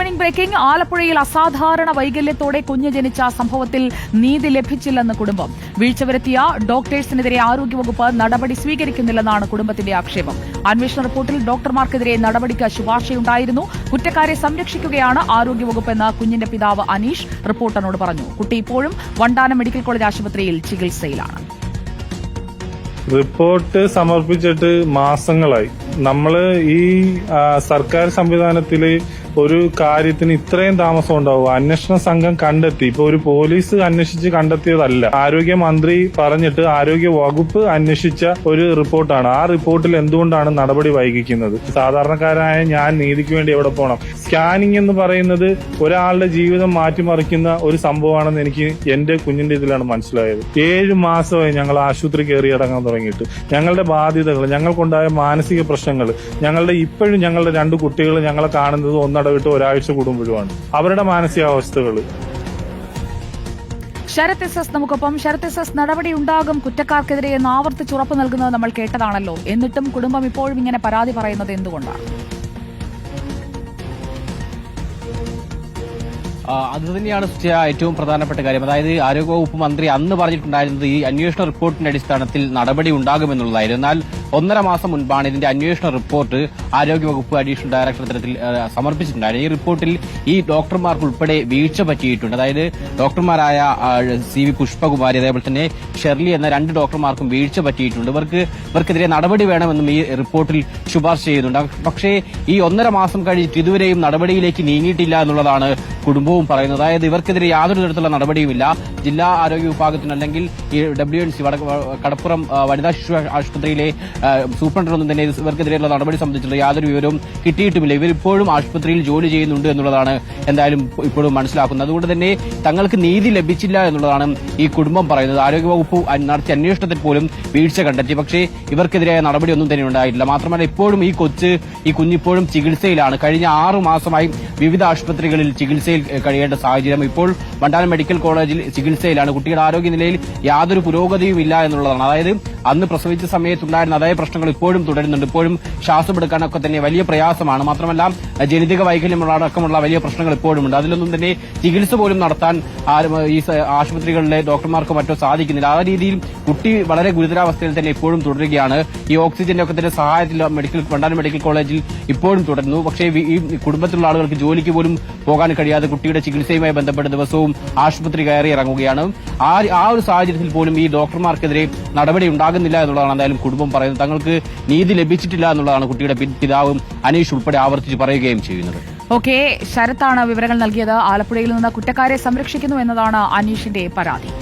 Evening breaking. ആലപ്പുഴയിൽ അസാധാരണ വൈകല്യത്തോടെ കുഞ്ഞ് ജനിച്ച സംഭവത്തിൽ നീതി ലഭിച്ചില്ലെന്ന് കുടുംബം. വീഴ്ച വരുത്തിയ ഡോക്ടേഴ്സിനെതിരെ ആരോഗ്യവകുപ്പ് നടപടി സ്വീകരിക്കുന്നില്ലെന്നാണ് കുടുംബത്തിന്റെ ആക്ഷേപം. അന്വേഷണ റിപ്പോർട്ടിൽ ഡോക്ടർമാർക്കെതിരെ നടപടിക്ക് ശുപാർശയുണ്ടായിരുന്നു. കുറ്റക്കാരെ സംരക്ഷിക്കുകയാണ് ആരോഗ്യവകുപ്പെന്ന് കുഞ്ഞിന്റെ പിതാവ് അനീഷ് റിപ്പോർട്ടറിനോട് പറഞ്ഞു. കുട്ടി ഇപ്പോഴും വണ്ടാനം മെഡിക്കൽ കോളേജ് ആശുപത്രിയിൽ ചികിത്സയിലാണ്. റിപ്പോർട്ട് സമർപ്പിച്ചിട്ട് മാസങ്ങളായി. നമ്മള് ഈ സർക്കാർ സംവിധാനത്തില് ഒരു കാര്യത്തിന് ഇത്രയും താമസം ഉണ്ടാവും. അന്വേഷണ സംഘം കണ്ടെത്തി. ഇപ്പൊ ഒരു പോലീസ് അന്വേഷിച്ച് കണ്ടെത്തിയതല്ല. ആരോഗ്യമന്ത്രി പറഞ്ഞിട്ട് ആരോഗ്യ വകുപ്പ് അന്വേഷിച്ച ഒരു റിപ്പോർട്ടാണ്. ആ റിപ്പോർട്ടിൽ എന്തുകൊണ്ടാണ് നടപടി വൈകിക്കുന്നത്? സാധാരണക്കാരായ ഞാൻ നീതിക്ക് വേണ്ടി എവിടെ പോകണം? സ്കാനിംഗ് എന്ന് പറയുന്നത് ഒരാളുടെ ജീവിതം മാറ്റിമറിക്കുന്ന ഒരു സംഭവമാണെന്ന് എനിക്ക് എന്റെ കുഞ്ഞിന്റെ ഇതിലാണ് മനസ്സിലായത്. 7 മാസമായി ഞങ്ങൾ ആശുപത്രി കയറി ഇറങ്ങാൻ തുടങ്ങിയിട്ട്. ഞങ്ങളുടെ ബാധ്യതകൾ, ഞങ്ങൾക്കുണ്ടായ മാനസിക പ്രശ്നങ്ങൾ, ഇപ്പോഴും ഞങ്ങളുടെ 2 കുട്ടികൾ ഞങ്ങളെ കാണുന്നത് ഒന്നടവിട്ട് ഒരാഴ്ച കൂടുമ്പോഴുമാണ്. അവരുടെ മാനസികാവസ്ഥകൾ. ശരത് എസ് നമുക്കൊപ്പം. ശരത് എസ്, നടപടി ഉണ്ടാകും കുറ്റക്കാർക്കെതിരെ എന്ന് ആവർത്തിച്ച് ഉറപ്പ് നൽകുന്നത് നമ്മൾ കേട്ടതാണല്ലോ. എന്നിട്ടും കുടുംബം ഇപ്പോഴും ഇങ്ങനെ പരാതി പറയുന്നത് എന്തുകൊണ്ടാണ്? അതുതന്നെയാണ് ഏറ്റവും പ്രധാനപ്പെട്ട കാര്യം. അതായത് ആരോഗ്യവകുപ്പ് മന്ത്രി അന്ന് പറഞ്ഞിട്ടുണ്ടായിരുന്നത് ഈ അന്വേഷണ റിപ്പോർട്ടിന്റെ അടിസ്ഥാനത്തിൽ നടപടി ഉണ്ടാകുമെന്നുള്ളതായിരുന്നു. എന്നാൽ 1.5 മാസം മുൻപാണ് ഇതിന്റെ അന്വേഷണ റിപ്പോർട്ട് ആരോഗ്യവകുപ്പ് അഡീഷണൽ ഡയറക്ടർ തലത്തിൽ സമർപ്പിച്ചിട്ടുണ്ടായിരുന്നു. ഈ റിപ്പോർട്ടിൽ ഈ ഡോക്ടർമാർക്ക് ഉൾപ്പെടെ വീഴ്ച പറ്റിയിട്ടുണ്ട്. അതായത് ഡോക്ടർമാരായ CV പുഷ്പകുമാരി, അതേപോലെ തന്നെ ഷെർലി എന്ന 2 ഡോക്ടർമാർക്കും വീഴ്ച പറ്റിയിട്ടുണ്ട്. ഇവർക്കെതിരെ നടപടി വേണമെന്നും ഈ റിപ്പോർട്ടിൽ ശുപാർശ ചെയ്യുന്നുണ്ട്. പക്ഷേ ഈ 1.5 മാസം കഴിഞ്ഞിട്ട് ഇതുവരെയും നടപടിയിലേക്ക് നീങ്ങിയിട്ടില്ല എന്നുള്ളതാണ് കുടുംബവും പറയുന്നത്. അതായത് ഇവർക്കെതിരെ യാതൊരു തരത്തിലുള്ള നടപടിയുമില്ല. ജില്ലാ ആരോഗ്യ വിഭാഗത്തിന് അല്ലെങ്കിൽ ഈ WNC കടപ്പുറം വനിതാ ശിശു ആശുപത്രിയിലെ സൂപ്രണ്ടൊന്നും തന്നെ ഇവർക്കെതിരെയുള്ള നടപടി സംബന്ധിച്ചുള്ള യാതൊരു വിവരവും കിട്ടിയിട്ടുമില്ല. ഇവരിപ്പോഴും ആശുപത്രിയിൽ ജോലി ചെയ്യുന്നുണ്ട് എന്നുള്ളതാണ് എന്തായാലും ഇപ്പോഴും മനസ്സിലാക്കുന്നത്. അതുകൊണ്ട് തന്നെ തങ്ങൾക്ക് നീതി ലഭിച്ചില്ല എന്നുള്ളതാണ് ഈ കുടുംബം പറയുന്നത്. ആരോഗ്യവകുപ്പ് നടത്തിയ അന്വേഷണത്തിൽ പോലും വീഴ്ച കണ്ടെത്തി. പക്ഷേ ഇവർക്കെതിരായ നടപടിയൊന്നും തന്നെ ഉണ്ടായിട്ടില്ല. മാത്രമല്ല ഇപ്പോഴും ഈ കുഞ്ഞിപ്പോഴും ചികിത്സയിലാണ്. കഴിഞ്ഞ 6 മാസമായി വിവിധ ആശുപത്രികളിൽ ചികിത്സയിൽ കഴിയേണ്ട സാഹചര്യം. ഇപ്പോൾ വണ്ടാനം മെഡിക്കൽ കോളേജിൽ ചികിത്സയിലാണ്. കുട്ടിയുടെ ആരോഗ്യനിലയിൽ യാതൊരു പുരോഗതിയും ഇല്ല എന്നുള്ളതാണ്. അതായത് അന്ന് പ്രസവിച്ച സമയത്തുണ്ടായിരുന്ന അതേ പ്രശ്നങ്ങൾ ഇപ്പോഴും തുടരുന്നുണ്ട്. ഇപ്പോഴും ശ്വാസമെടുക്കാനൊക്കെ തന്നെ വലിയ പ്രയാസമാണ്. മാത്രമല്ല ജനിതക വൈകല്യമടക്കമുള്ള വലിയ പ്രശ്നങ്ങൾ ഇപ്പോഴുമുണ്ട്. അതിലൊന്നും തന്നെ ചികിത്സ പോലും നടത്താൻ ഈ ആശുപത്രികളിലെ ഡോക്ടർമാർക്കോ മറ്റോ സാധിക്കുന്നില്ല. ആ രീതിയിൽ കുട്ടി വളരെ ഗുരുതരാവസ്ഥയിൽ തന്നെ ഇപ്പോഴും തുടരുകയാണ്. ഈ ഓക്സിജന്റെ ഒക്കെ തന്നെ സഹായത്തിൽ വണ്ടാനം മെഡിക്കൽ കോളേജിൽ ഇപ്പോഴും തുടരുന്നു. പക്ഷേ ഈ കുടുംബത്തിലുള്ള ആളുകൾക്ക് ജോലിക്ക് പോലും പോകാൻ കഴിയാതെ കുട്ടിയുടെ ചികിത്സയുമായി ബന്ധപ്പെട്ട് ദിവസവും ആശുപത്രി കയറി ഇറങ്ങുകയാണ്. ആ ഒരു സാഹചര്യത്തിൽ പോലും ഈ ഡോക്ടർമാർക്കെതിരെ നടപടി ഉണ്ടാകുന്നില്ല എന്നുള്ളതാണ് എന്തായാലും കുടുംബം പറയുന്നത്. തങ്ങൾക്ക് നീതി ലഭിച്ചിട്ടില്ല എന്നുള്ളതാണ് കുട്ടിയുടെ പിതാവും അനീഷ് ഉൾപ്പെടെ ആവർത്തിച്ച് പറയുകയും ചെയ്യുന്നത്. ഓക്കെ, ശരത്താണ് വിവരങ്ങൾ നൽകിയത്. ആലപ്പുഴയിൽ നിന്ന് കുറ്റക്കാരെ സംരക്ഷിക്കുന്നു എന്നതാണ് അനീഷിന്റെ പരാതി.